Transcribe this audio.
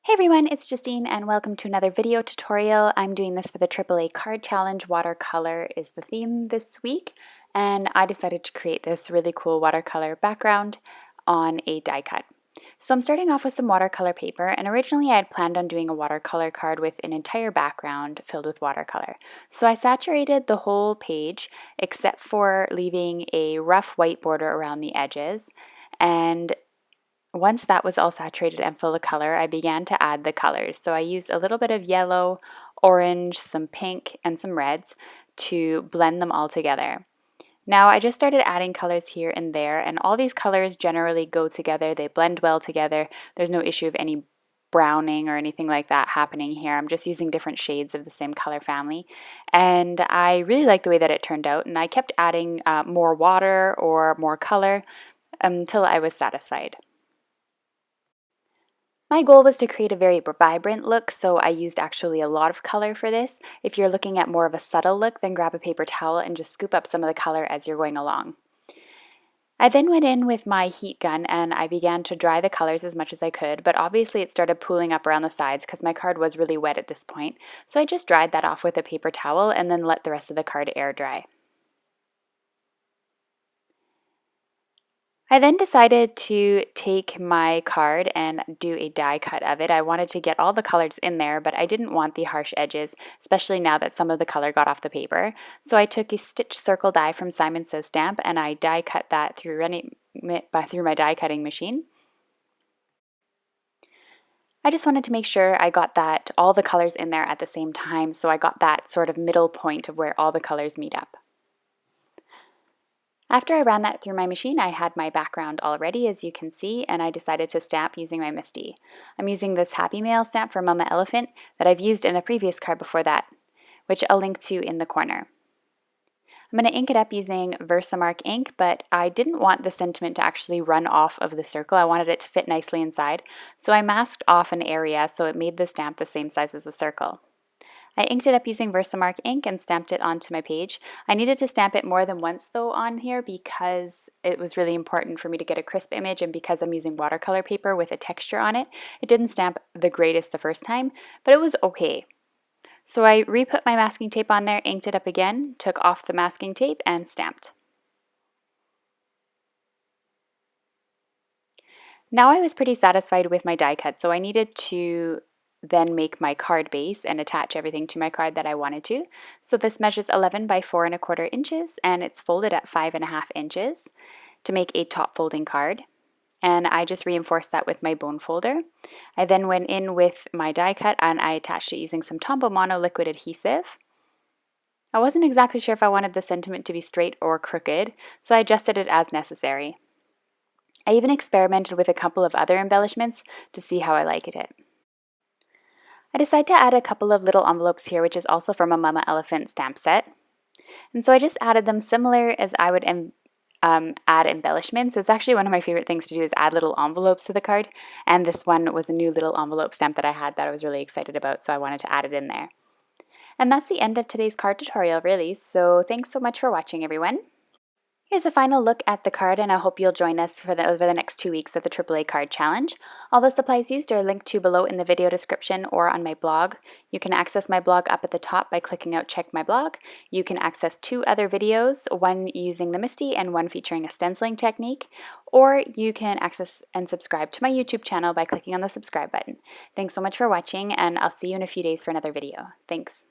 Hey everyone, it's Justine and welcome to another video tutorial. I'm doing this for the AAA Card Challenge. Watercolor is the theme this week, and I decided to create this really cool watercolor background on a die cut. So I'm starting off with some watercolor paper, and originally I had planned on doing a watercolor card with an entire background filled with watercolor. So I saturated the whole page except for leaving a rough white border around the edges, and once that was all saturated and full of color, I began to add the colors. So I used a little bit of yellow, orange, some pink, and some reds to blend them all together. Now I just started adding colors here and there, and all these colors generally go together. They blend well together. There's no issue of any browning or anything like that happening here. I'm just using different shades of the same color family, and I really like the way that it turned out, and I kept adding more water or more color until I was satisfied. My goal was to create a very vibrant look, so I used actually a lot of color for this. If you're looking at more of a subtle look, then grab a paper towel and just scoop up some of the color as you're going along. I then went in with my heat gun and I began to dry the colors as much as I could, but obviously it started pooling up around the sides because my card was really wet at this point. So I just dried that off with a paper towel and then let the rest of the card air dry. I then decided to take my card and do a die cut of it. I wanted to get all the colors in there, but I didn't want the harsh edges, especially now that some of the color got off the paper. So I took a stitch circle die from Simon Says Stamp and I die cut that through my die cutting machine. I just wanted to make sure I got all the colors in there at the same time, so I got that sort of middle point of where all the colors meet up. After I ran that through my machine, I had my background all ready, as you can see, and I decided to stamp using my MISTI. I'm using this Happy Mail stamp from Mama Elephant that I've used in a previous card before that, which I'll link to in the corner. I'm going to ink it up using Versamark ink, but I didn't want the sentiment to actually run off of the circle. I wanted it to fit nicely inside, so I masked off an area so it made the stamp the same size as the circle. I inked it up using Versamark ink and stamped it onto my page. I needed to stamp it more than once though on here because it was really important for me to get a crisp image, and because I'm using watercolor paper with a texture on it, it didn't stamp the greatest the first time, but it was okay. So I re-put my masking tape on there, inked it up again, took off the masking tape, and stamped. Now I was pretty satisfied with my die cut, so I needed to then make my card base and attach everything to my card that I wanted to. So this measures 11 by 4¼ inches and it's folded at 5½ inches to make a top folding card. And I just reinforced that with my bone folder. I then went in with my die cut and I attached it using some Tombow Mono liquid adhesive. I wasn't exactly sure if I wanted the sentiment to be straight or crooked, so I adjusted it as necessary. I even experimented with a couple of other embellishments to see how I liked it. I decided to add a couple of little envelopes here, which is also from a Mama Elephant stamp set. And so I just added them similar as I would add embellishments. It's actually one of my favorite things to do is add little envelopes to the card. And this one was a new little envelope stamp that I had that I was really excited about, so I wanted to add it in there. And that's the end of today's card tutorial, really. So thanks so much for watching, everyone. Here's a final look at the card, and I hope you'll join us over the next 2 weeks at the AAA Card Challenge. All the supplies used are linked to below in the video description or on my blog. You can access my blog up at the top by clicking out Check My Blog. You can access 2 other videos, one using the MISTI and one featuring a stenciling technique, or you can access and subscribe to my YouTube channel by clicking on the subscribe button. Thanks so much for watching, and I'll see you in a few days for another video. Thanks.